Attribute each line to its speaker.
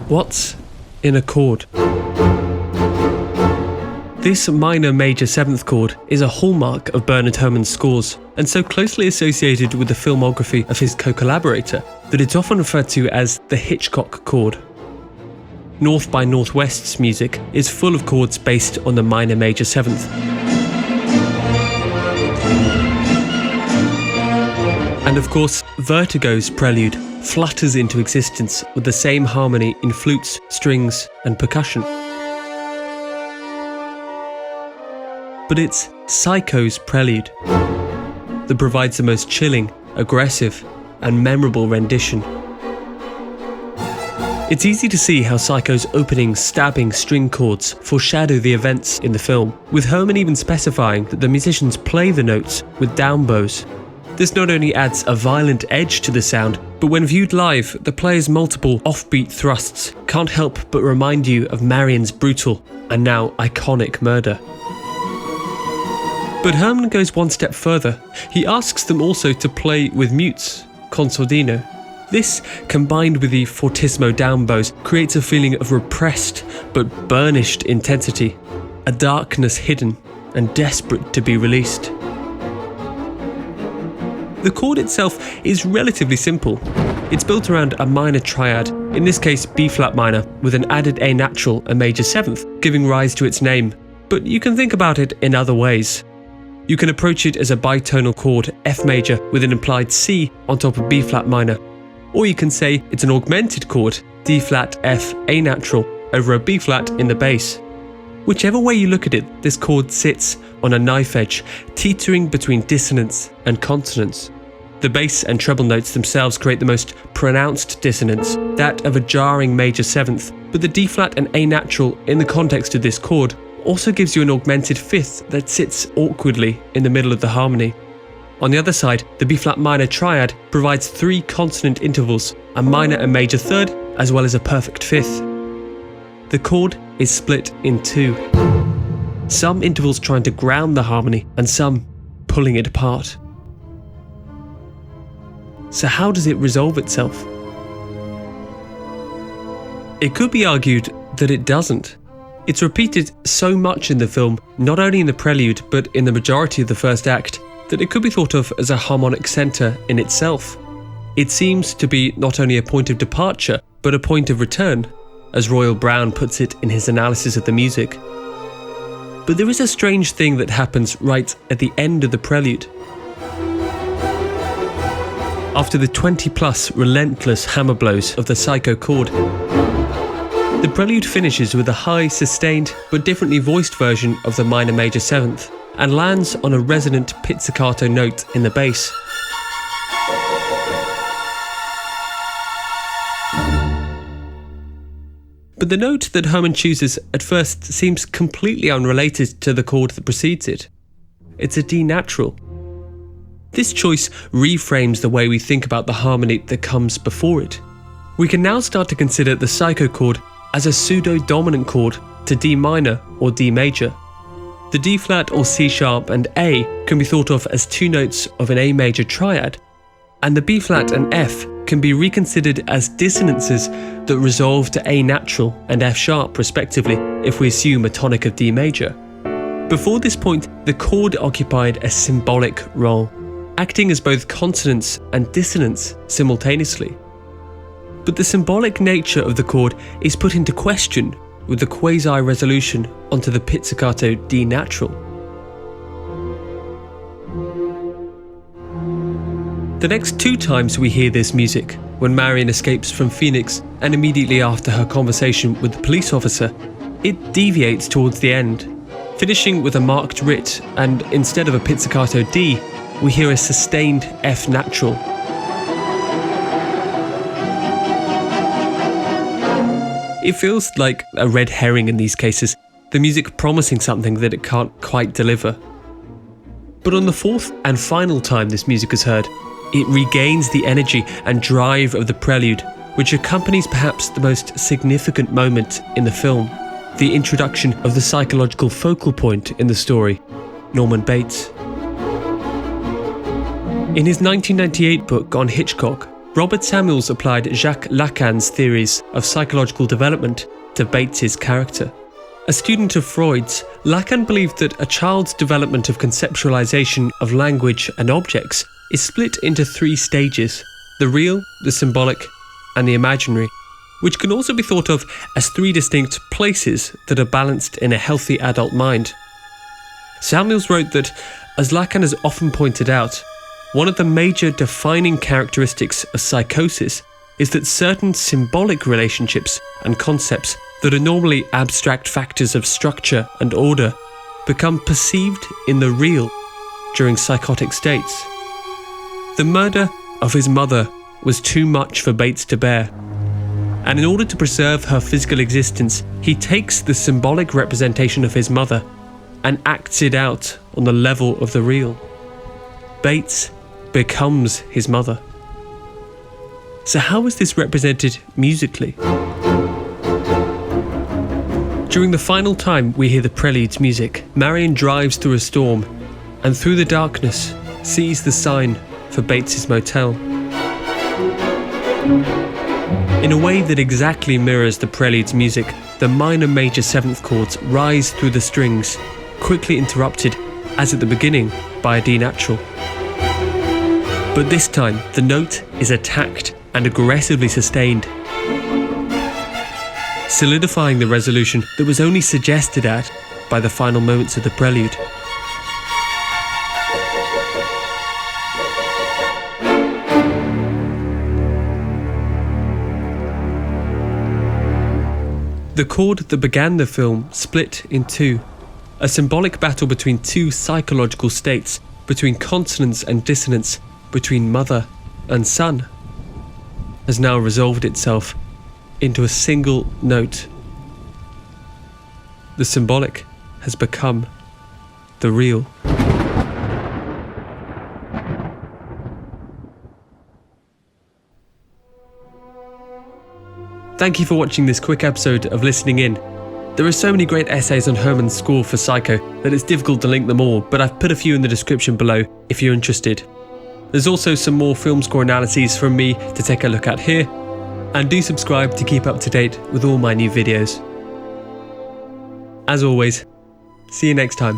Speaker 1: What's in a chord? This minor major 7th chord is a hallmark of Bernard Herrmann's scores, and so closely associated with the filmography of his co-collaborator that it's often referred to as the Hitchcock chord. North by Northwest's music is full of chords based on the minor major 7th. And of course, Vertigo's Prelude flutters into existence with the same harmony in flutes, strings, and percussion. But it's Psycho's Prelude that provides the most chilling, aggressive, and memorable rendition. It's easy to see how Psycho's opening, stabbing string chords foreshadow the events in the film, with Herrmann even specifying that the musicians play the notes with down bows. This not only adds a violent edge to the sound, but when viewed live, the player's multiple offbeat thrusts can't help but remind you of Marion's brutal and now iconic murder. But Herrmann goes one step further. He asks them also to play with mutes, con sordino. This, combined with the fortissimo down bows, creates a feeling of repressed but burnished intensity, a darkness hidden and desperate to be released. The chord itself is relatively simple. It's built around a minor triad, in this case B-flat minor, with an added A natural and major 7th, giving rise to its name. But you can think about it in other ways. You can approach it as a bitonal chord F major with an implied C on top of B-flat minor. Or you can say it's an augmented chord D-flat F A natural over a B-flat in the bass. Whichever way you look at it, this chord sits on a knife edge, teetering between dissonance and consonance. The bass and treble notes themselves create the most pronounced dissonance, that of a jarring major 7th, but the D-flat and A natural in the context of this chord also gives you an augmented 5th that sits awkwardly in the middle of the harmony. On the other side, the B-flat minor triad provides 3 consonant intervals, a minor and major 3rd, as well as a perfect 5th. The chord is split in 2. Some intervals trying to ground the harmony and some pulling it apart. So how does it resolve itself? It could be argued that it doesn't. It's repeated so much in the film, not only in the prelude but in the majority of the first act, that it could be thought of as a harmonic centre in itself. It seems to be not only a point of departure but a point of return, as Royal Brown puts it in his analysis of the music. But there is a strange thing that happens right at the end of the prelude. After the 20+ relentless hammer blows of the Psycho chord, the prelude finishes with a high, sustained, but differently voiced version of the minor major 7th, and lands on a resonant pizzicato note in the bass. But the note that Herrmann chooses at first seems completely unrelated to the chord that precedes it. It's a D natural. This choice reframes the way we think about the harmony that comes before it. We can now start to consider the Psycho chord as a pseudo-dominant chord to D minor or D major. The D-flat or C-sharp and A can be thought of as 2 notes of an A major triad, and the B-flat and F can be reconsidered as dissonances that resolve to A natural and F sharp respectively if we assume a tonic of D major. Before this point, the chord occupied a symbolic role, acting as both consonance and dissonance simultaneously. But the symbolic nature of the chord is put into question with the quasi-resolution onto the pizzicato D natural. The next 2 times we hear this music, when Marion escapes from Phoenix and immediately after her conversation with the police officer, it deviates towards the end, finishing with a marked writ, and instead of a pizzicato D, we hear a sustained F natural. It feels like a red herring in these cases, the music promising something that it can't quite deliver. But on the 4th and final time this music is heard, it regains the energy and drive of the prelude, which accompanies perhaps the most significant moment in the film, the introduction of the psychological focal point in the story, Norman Bates. In his 1998 book on Hitchcock, Robert Samuels applied Jacques Lacan's theories of psychological development to Bates's character. A student of Freud's, Lacan believed that a child's development of conceptualization of language and objects is split into 3 stages: the real, the symbolic, and the imaginary, which can also be thought of as 3 distinct places that are balanced in a healthy adult mind. Samuels wrote that, as Lacan has often pointed out, one of the major defining characteristics of psychosis is that certain symbolic relationships and concepts that are normally abstract factors of structure and order become perceived in the real during psychotic states. The murder of his mother was too much for Bates to bear, and in order to preserve her physical existence, he takes the symbolic representation of his mother and acts it out on the level of the real. Bates becomes his mother. So how is this represented musically? During the final time we hear the Prelude's music, Marion drives through a storm and through the darkness sees the sign for Bates's motel. In a way that exactly mirrors the Prelude's music, the minor major 7th chords rise through the strings, quickly interrupted, as at the beginning, by a D natural. But this time, the note is attacked and aggressively sustained, solidifying the resolution that was only suggested at by the final moments of the Prelude. The chord that began the film split in 2, a symbolic battle between 2 psychological states, between consonance and dissonance, between mother and son, has now resolved itself into a single note. The symbolic has become the real. Thank you for watching this quick episode of Listening In. There are so many great essays on Herrmann's score for Psycho that it's difficult to link them all, but I've put a few in the description below if you're interested. There's also some more film score analyses from me to take a look at here, and do subscribe to keep up to date with all my new videos. As always, see you next time.